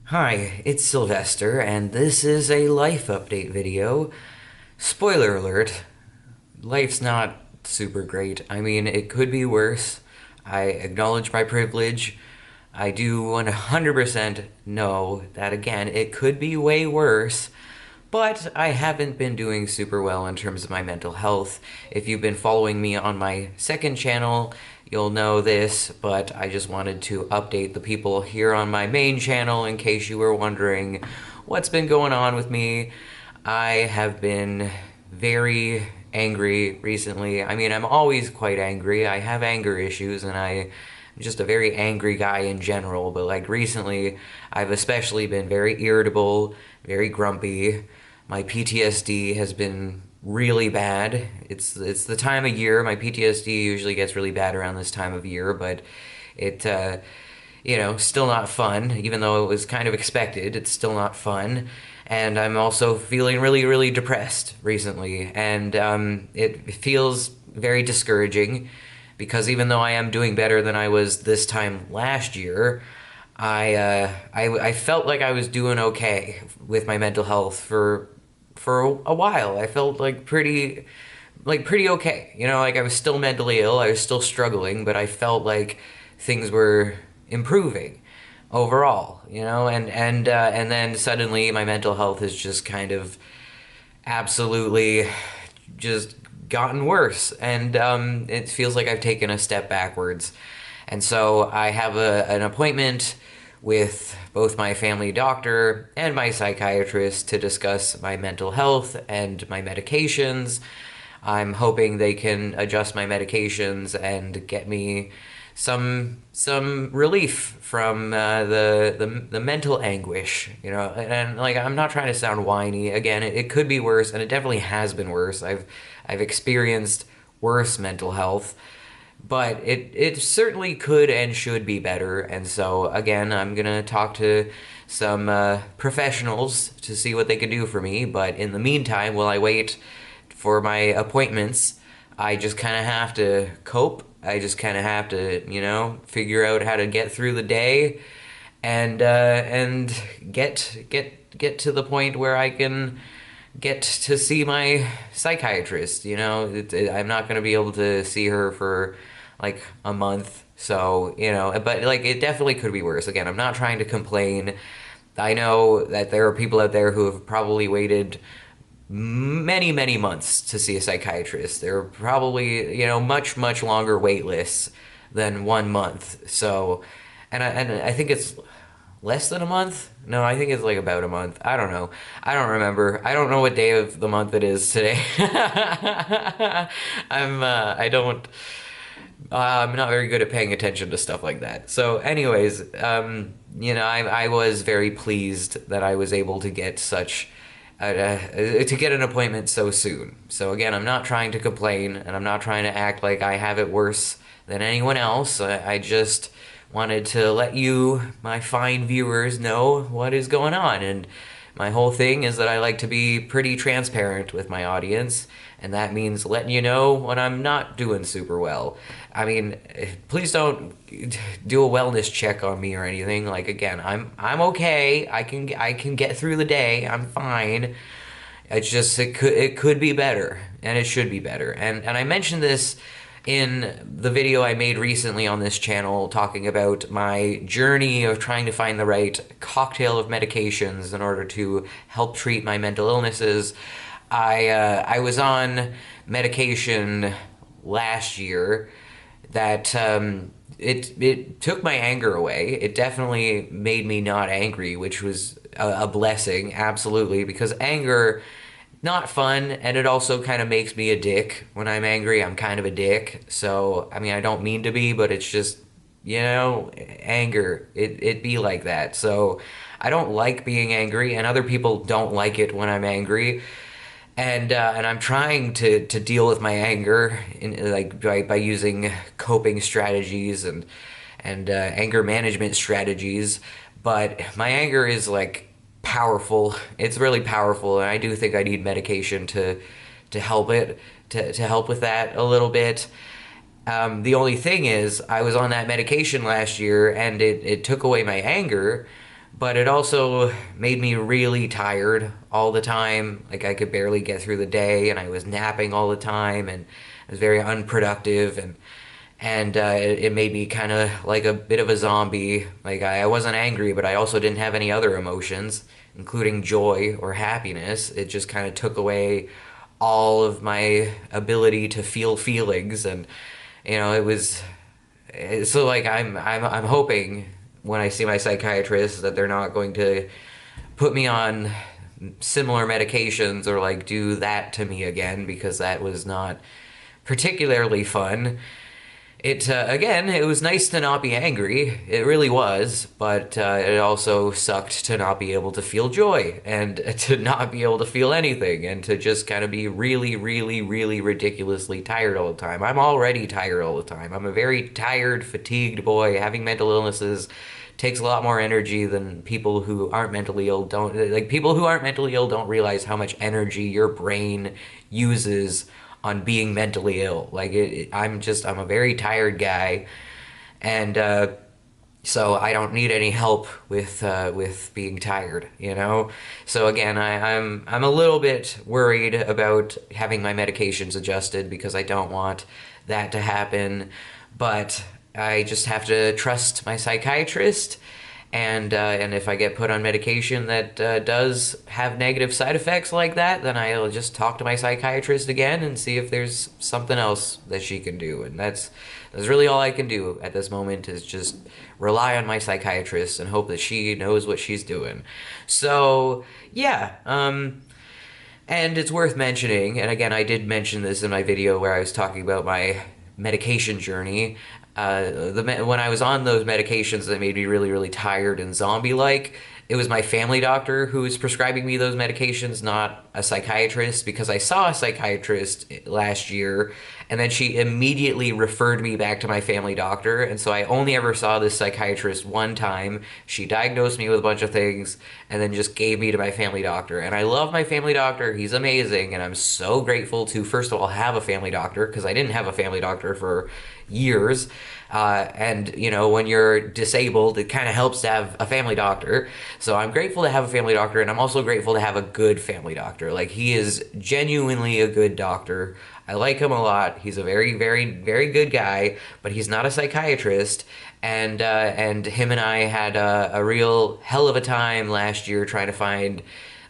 Hi, it's Sylvester, and this is a life update video. Spoiler alert, life's not super great. I mean, it could be worse. I acknowledge my privilege. I do 100% know that, again, it could be way worse. But I haven't been doing super well in terms of my mental health. If you've been following me on my second channel, you'll know this, but I just wanted to update the people here on my main channel in case you were wondering what's been going on with me. I have been very angry recently. I mean, I'm always quite angry. I have anger issues, and I'm just a very angry guy in general, but like recently, I've especially been very irritable, very grumpy. My PTSD has been really bad. It's the time of year. My PTSD usually gets really bad around this time of year, but it still not fun. Even though it was kind of expected, it's still not fun. And I'm also feeling really, really depressed recently, and it feels very discouraging because even though I am doing better than I was this time last year, I felt like I was doing okay with my mental health for a while. I felt pretty okay. Like I was still mentally ill. I was still struggling, but I felt like things were improving overall. And then suddenly my mental health has just kind of absolutely just gotten worse, and it feels like I've taken a step backwards. And so I have an appointment with both my family doctor and my psychiatrist to discuss my mental health and my medications. I'm hoping they can adjust my medications and get me some relief from the mental anguish, and like I'm not trying to sound whiny. Again, it could be worse, and it definitely has been worse. I've experienced worse mental health, but it certainly could and should be better. And so again, I'm gonna talk to some professionals to see what they can do for me. But in the meantime, while I wait for my appointments, I just kind of have to cope. I just kind of have to, figure out how to get through the day, and get to the point where I can get to see my psychiatrist. I'm not going to be able to see her for like a month, so but like it definitely could be worse. Again, I'm not trying to complain. I know that there are people out there who have probably waited many, many months to see a psychiatrist. There are probably, much, much longer wait lists than 1 month. So, and I think it's less than a month. No, I think it's like about a month. I don't know. I don't remember. I don't know what day of the month it is today. I don't, I'm not very good at paying attention to stuff like that. So, anyways, I was very pleased that I was able to get to get an appointment so soon. So again, I'm not trying to complain, and I'm not trying to act like I have it worse than anyone else. I just wanted to let you, my fine viewers, know what is going on. And my whole thing is that I like to be pretty transparent with my audience, and that means letting you know when I'm not doing super well. I mean, please don't do a wellness check on me or anything. Like again, I'm okay. I can get through the day. I'm fine. It's just it could be better, and it should be better. And I mentioned this in the video I made recently on this channel talking about my journey of trying to find the right cocktail of medications in order to help treat my mental illnesses. I was on medication last year that it took my anger away. It definitely made me not angry, which was a blessing, absolutely, because anger not fun, and it also kind of makes me a dick. When I'm angry, I'm kind of a dick. So I mean, I don't mean to be, but it's just, anger, it be like that. So I don't like being angry, and other people don't like it when I'm angry. And I'm trying to deal with my anger like by using coping strategies and anger management strategies. But my anger is like powerful. It's really powerful, and I do think I need medication to help it to help with that a little bit. The only thing is, I was on that medication last year, and it took away my anger, but it also made me really tired all the time. Like I could barely get through the day, and I was napping all the time, and I was very unproductive, and it made me kind of like a bit of a zombie. Like I wasn't angry, but I also didn't have any other emotions, including joy or happiness. It just kind of took away all of my ability to feel feelings, and it was so like I'm hoping when I see my psychiatrist that they're not going to put me on similar medications or like do that to me again, because that was not particularly fun. It was nice to not be angry. It really was, but it also sucked to not be able to feel joy and to not be able to feel anything and to just kind of be really, really, really ridiculously tired all the time. I'm already tired all the time. I'm a very tired, fatigued boy. Having mental illnesses takes a lot more energy than people who aren't mentally ill don't. Like, people who aren't mentally ill don't realize how much energy your brain uses on being mentally ill. Like I'm a very tired guy, and so I don't need any help with being tired. So again, I'm a little bit worried about having my medications adjusted because I don't want that to happen, but I just have to trust my psychiatrist. And if I get put on medication that does have negative side effects like that, then I'll just talk to my psychiatrist again and see if there's something else that she can do. And that's really all I can do at this moment, is just rely on my psychiatrist and hope that she knows what she's doing. So yeah, and it's worth mentioning, and again, I did mention this in my video where I was talking about my medication journey. When I was on those medications that made me really, really tired and zombie-like, it was my family doctor who was prescribing me those medications, not a psychiatrist, because I saw a psychiatrist last year, and then she immediately referred me back to my family doctor, and so I only ever saw this psychiatrist one time. She diagnosed me with a bunch of things, and then just gave me to my family doctor. And I love my family doctor. He's amazing, and I'm so grateful to, first of all, have a family doctor, because I didn't have a family doctor for years. And when you're disabled, it kind of helps to have a family doctor. So I'm grateful to have a family doctor, and I'm also grateful to have a good family doctor. Like, he is genuinely a good doctor. I like him a lot. He's a very, very, very good guy, but he's not a psychiatrist. And him and I had a real hell of a time last year trying to find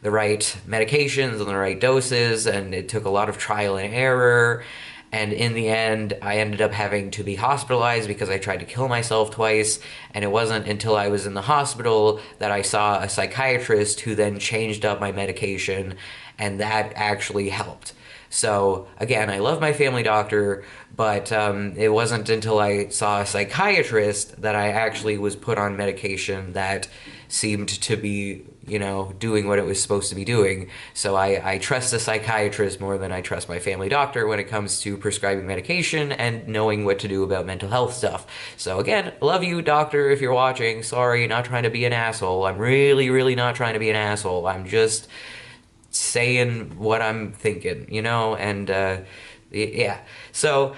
the right medications and the right doses, and it took a lot of trial and error. And in the end, I ended up having to be hospitalized because I tried to kill myself twice. And it wasn't until I was in the hospital that I saw a psychiatrist who then changed up my medication, and that actually helped. So again, I love my family doctor, but it wasn't until I saw a psychiatrist that I actually was put on medication that seemed to be, doing what it was supposed to be doing. So I trust a psychiatrist more than I trust my family doctor when it comes to prescribing medication and knowing what to do about mental health stuff. So again, love you, doctor, if you're watching. Sorry, not trying to be an asshole. I'm really, really not trying to be an asshole. I'm just saying what I'm thinking, and yeah. So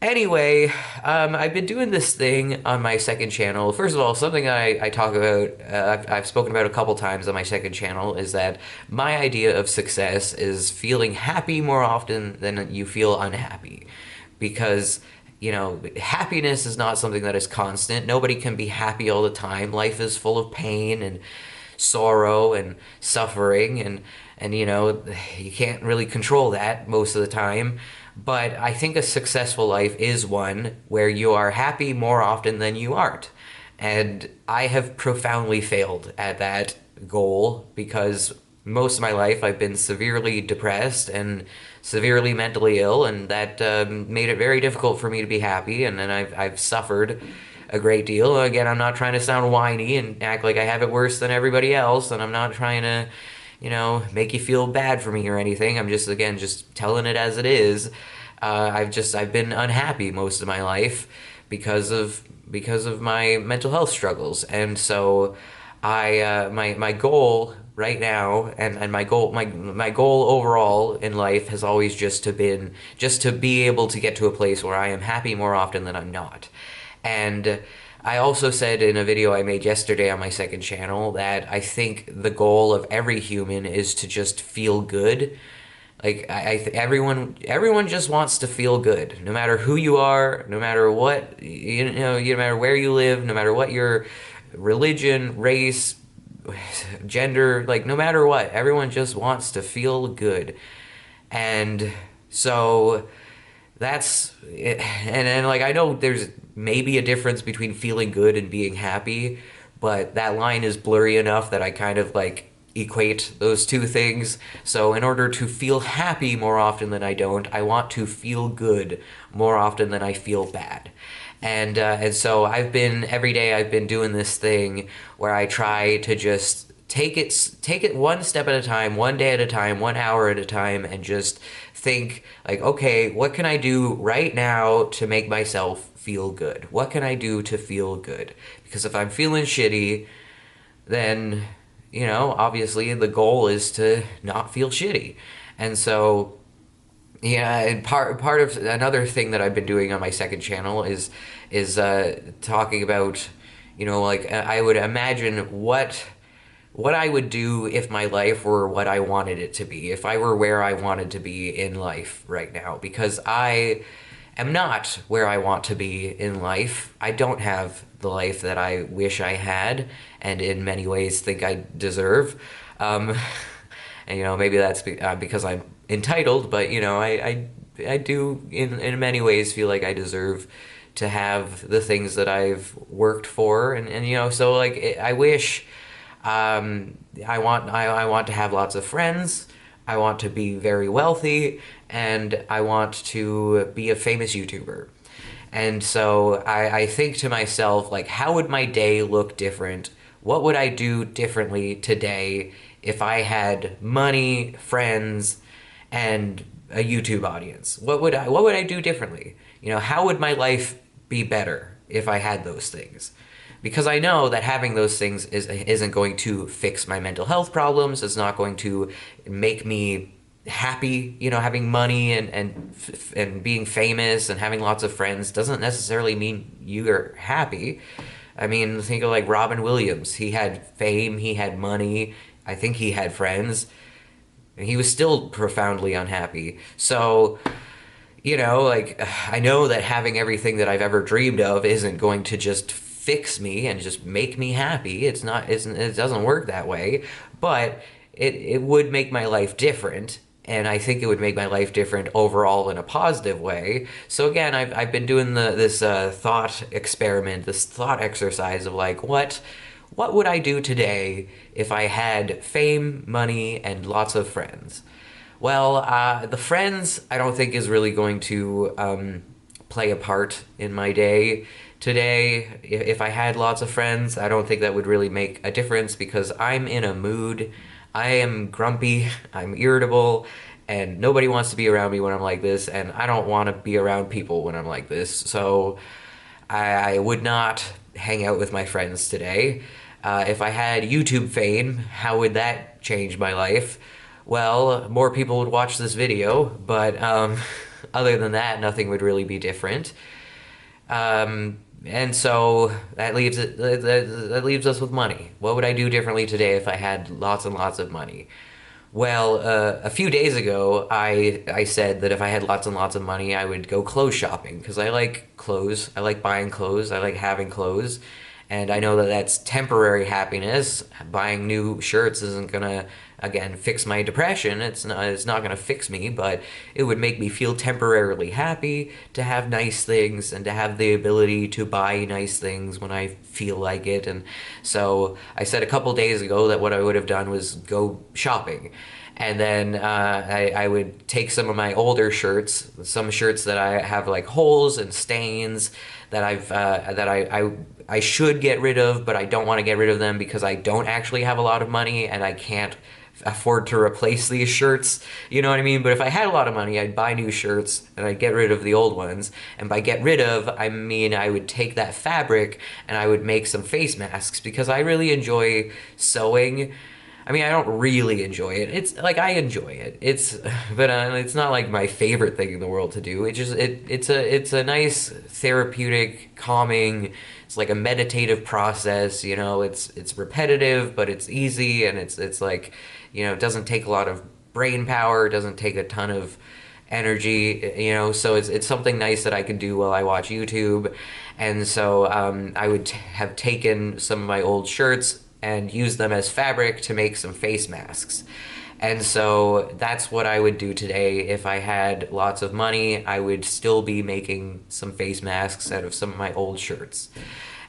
anyway, I've been doing this thing on my second channel. First of all, something I talk about, I've spoken about a couple times on my second channel, is that my idea of success is feeling happy more often than you feel unhappy. Because, happiness is not something that is constant. Nobody can be happy all the time. Life is full of pain and sorrow and suffering, and you can't really control that most of the time. But I think a successful life is one where you are happy more often than you aren't. And I have profoundly failed at that goal, because most of my life I've been severely depressed and severely mentally ill, and that made it very difficult for me to be happy. And then I've suffered a great deal. Again, I'm not trying to sound whiny and act like I have it worse than everybody else, and I'm not trying to make you feel bad for me or anything. I'm just, again, just telling it as it is. I've been unhappy most of my life because of my mental health struggles. And so my goal right now, and my goal overall in life has always just to be able to get to a place where I am happy more often than I'm not. And I also said in a video I made yesterday on my second channel that I think the goal of every human is to just feel good. Like everyone just wants to feel good, no matter who you are, no matter what no matter where you live, no matter what your religion, race, gender, like no matter what, everyone just wants to feel good. And so that's it. And like I know there's maybe a difference between feeling good and being happy, but that line is blurry enough that I kind of like equate those two things. So in order to feel happy more often than I don't, I want to feel good more often than I feel bad. And so every day I've been doing this thing where I try to just take it one step at a time, one day at a time, 1 hour at a time, and just think like, okay, what can I do right now to make myself feel good? What can I do to feel good? Because if I'm feeling shitty, then obviously the goal is to not feel shitty. And so yeah, and part of another thing that I've been doing on my second channel is talking about, like I would imagine what I would do if my life were what I wanted it to be, if I were where I wanted to be in life right now, because I am not where I want to be in life. I don't have the life that I wish I had, and in many ways think I deserve. Um, and maybe that's because I'm entitled, but I do in many ways feel like I deserve to have the things that I've worked for, and so like I wish. I want to have lots of friends. I want to be very wealthy, and I want to be a famous YouTuber. And so I think to myself, like, how would my day look different? What would I do differently today if I had money, friends, and a YouTube audience? What would I do differently? How would my life be better if I had those things? Because I know that having those things isn't going to fix my mental health problems. It's not going to make me happy. Having money and being famous and having lots of friends doesn't necessarily mean you're happy. I mean, think of like Robin Williams. He had fame, he had money, I think he had friends, and he was still profoundly unhappy. So, like, I know that having everything that I've ever dreamed of isn't going to just fix me and just make me happy. It doesn't work that way, but it would make my life different, and I think it would make my life different overall in a positive way. So again, I've been doing this thought experiment, this thought exercise of like, what would I do today if I had fame, money, and lots of friends? Well, the friends I don't think is really going to play a part in my day today. If I had lots of friends, I don't think that would really make a difference because I'm in a mood. I am grumpy, I'm irritable, and nobody wants to be around me when I'm like this, and I don't want to be around people when I'm like this. So I would not hang out with my friends today. If I had YouTube fame, how would that change my life? Well, more people would watch this video, but other than that, nothing would really be different. And so that leaves us with money. What would I do differently today if I had lots and lots of money? Well, a few days ago, I said that if I had lots and lots of money, I would go clothes shopping because I like clothes. I like buying clothes. I like having clothes. And I know that that's temporary happiness. Buying new shirts isn't gonna, again, fix my depression. It's not gonna fix me, but it would make me feel temporarily happy to have nice things and to have the ability to buy nice things when I feel like it. And so I said a couple days ago that what I would have done was go shopping. And then I would take some of my older shirts, some shirts that I have like holes and stains that I should get rid of, but I don't want to get rid of them because I don't actually have a lot of money and I can't afford to replace these shirts. You know what I mean? But if I had a lot of money, I'd buy new shirts and I'd get rid of the old ones. And by get rid of, I mean I would take that fabric and I would make some face masks because I really enjoy sewing. I mean, I don't really enjoy it. It's like I enjoy it. But it's not like my favorite thing in the world to do. It's a nice therapeutic, calming it's like a meditative process. You know, it's repetitive, but it's easy, and it's like, you know, it doesn't take a lot of brain power, it doesn't take a ton of energy, you know, so it's something nice that I can do while I watch YouTube. And so I would have taken some of my old shirts and used them as fabric to make some face masks. And so that's what I would do today. If I had lots of money, I would still be making some face masks out of some of my old shirts.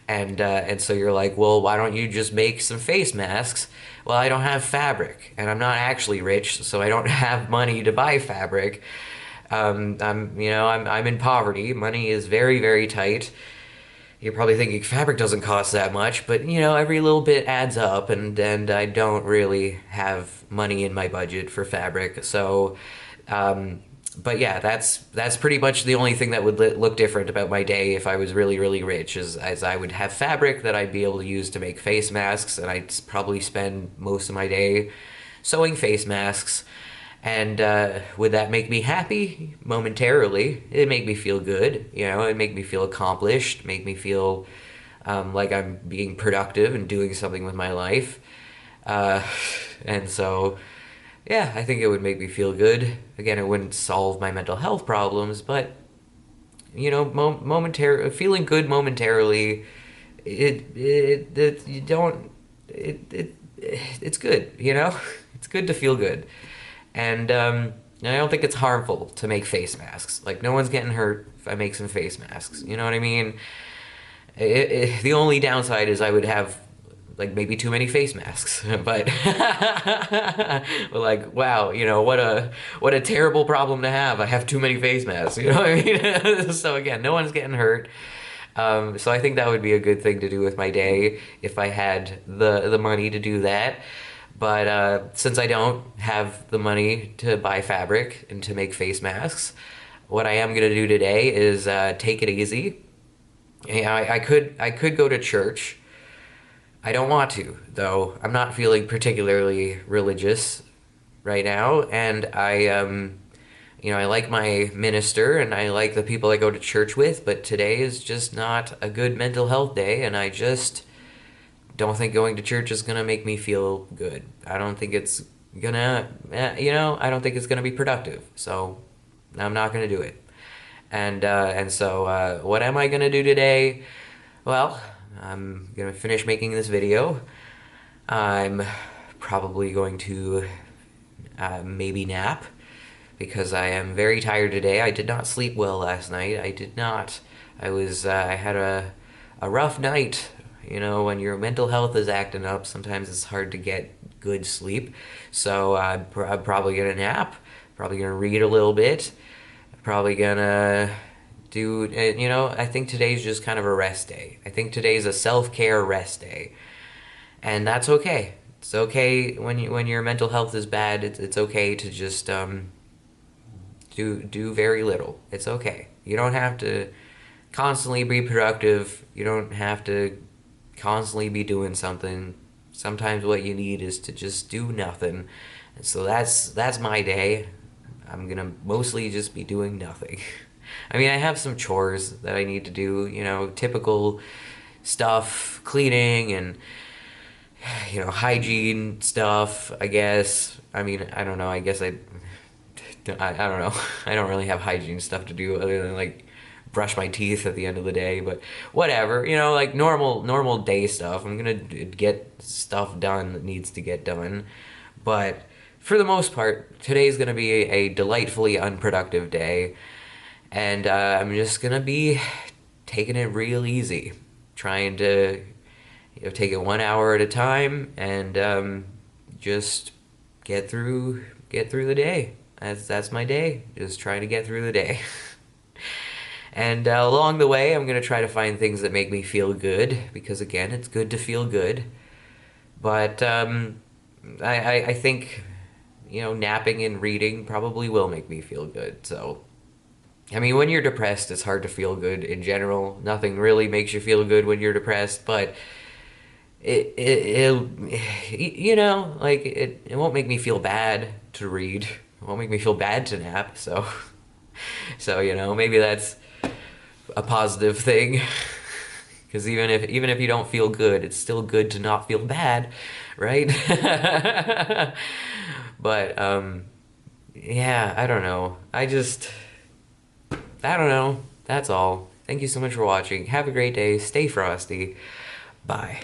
And so you're like, well, why don't you just make some face masks? Well, I don't have fabric, and I'm not actually rich, so I don't have money to buy fabric. I'm in poverty. Money is very, very tight. You're probably thinking fabric doesn't cost that much, but you know, every little bit adds up, and I don't really have money in my budget for fabric. So, but yeah, that's pretty much the only thing that would look different about my day if I was really, really rich, is as I would have fabric that I'd be able to use to make face masks, and I'd probably spend most of my day sewing face masks. And would that make me happy? Momentarily. It'd make me feel good, you know, it'd make me feel accomplished, make me feel like I'm being productive and doing something with my life. Uh, and so, yeah, I think it would make me feel good. Again, it wouldn't solve my mental health problems, but, you know, feeling good momentarily, you don't, it's good, you know? It's good to feel good. And I don't think it's harmful to make face masks. Like, no one's getting hurt if I make some face masks. You know what I mean? The only downside is I would have, like, maybe too many face masks. But, but like, wow, you know, what a terrible problem to have. I have too many face masks. You know what I mean? So again, no one's getting hurt. So I think that would be a good thing to do with my day if I had the money to do that. But since I don't have the money to buy fabric and to make face masks, what I am gonna do today is take it easy. Yeah, I could go to church. I don't want to, though. I'm not feeling particularly religious right now, and I like my minister and I like the people I go to church with, but today is just not a good mental health day, and I just don't think going to church is gonna make me feel good. I don't think it's gonna, I don't think it's gonna be productive. So I'm not gonna do it. And so what am I gonna do today? Well, I'm gonna finish making this video. I'm probably going to maybe nap because I am very tired today. I did not sleep well last night. I did not. I had a rough night. You know, when your mental health is acting up, sometimes it's hard to get good sleep. So I'm probably gonna nap, probably gonna read a little bit, probably gonna do, I think today's just kind of a rest day. I think today's a self-care rest day. And that's okay. It's okay when your mental health is bad, it's okay to just do very little. It's okay. You don't have to constantly be productive. You don't have to constantly be doing something. Sometimes what you need is to just do nothing. And so that's my day. I'm gonna mostly just be doing nothing. I mean, I have some chores that I need to do, you know, typical stuff, cleaning and, you know, hygiene stuff, I guess. I mean, I don't know, I guess I don't know. I don't really have hygiene stuff to do other than, like, brush my teeth at the end of the day, but whatever, you know, like normal day stuff. I'm gonna get stuff done that needs to get done, but for the most part, today's gonna be a delightfully unproductive day, and I'm just gonna be taking it real easy, trying to, take it 1 hour at a time, and just get through the day. That's my day, just trying to get through the day. And along the way, I'm going to try to find things that make me feel good, because again, it's good to feel good. But I think, napping and reading probably will make me feel good. So, I mean, when you're depressed, it's hard to feel good in general. Nothing really makes you feel good when you're depressed, but it won't make me feel bad to read. It won't make me feel bad to nap. So, maybe that's a positive thing. Because even if you don't feel good, it's still good to not feel bad, right? But yeah, I don't know. I don't know. That's all. Thank you so much for watching. Have a great day. Stay frosty. Bye.